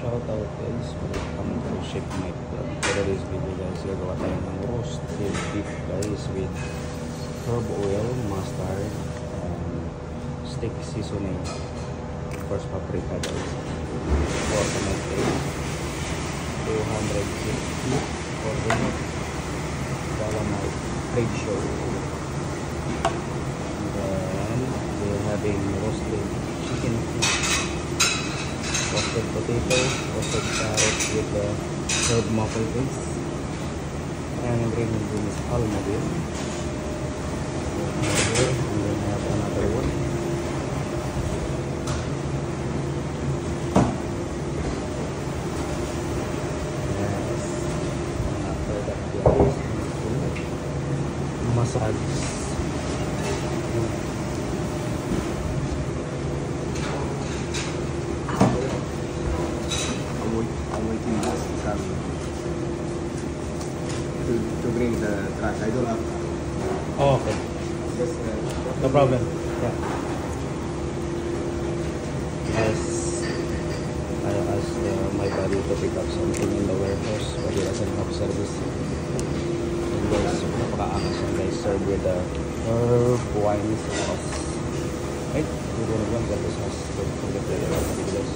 shoutout guys, welcome to Chef Mike Vlog. For today's video guys, gagawa tayo ng roasted beef guys with herb oil, mustard, steak seasoning, of course paprika guys, for tomato, 260 for donut, calamite, trade show. And then we're having roasted chicken feet, roasted potato, roasted carrot with the herb maple base, and green beans almondine. And then I have another one. Yes. And after that guys, massage. I'm waiting to bring the trash. I don't have. Oh, okay. Just No problem. Yeah. Yes. I asked my buddy to pick up something in the warehouse, but he doesn't have service. And guys, napaka-angas yan guys. Served with the herb wine sauce. Right? We're gonna get the sauce. Don't forget the guys.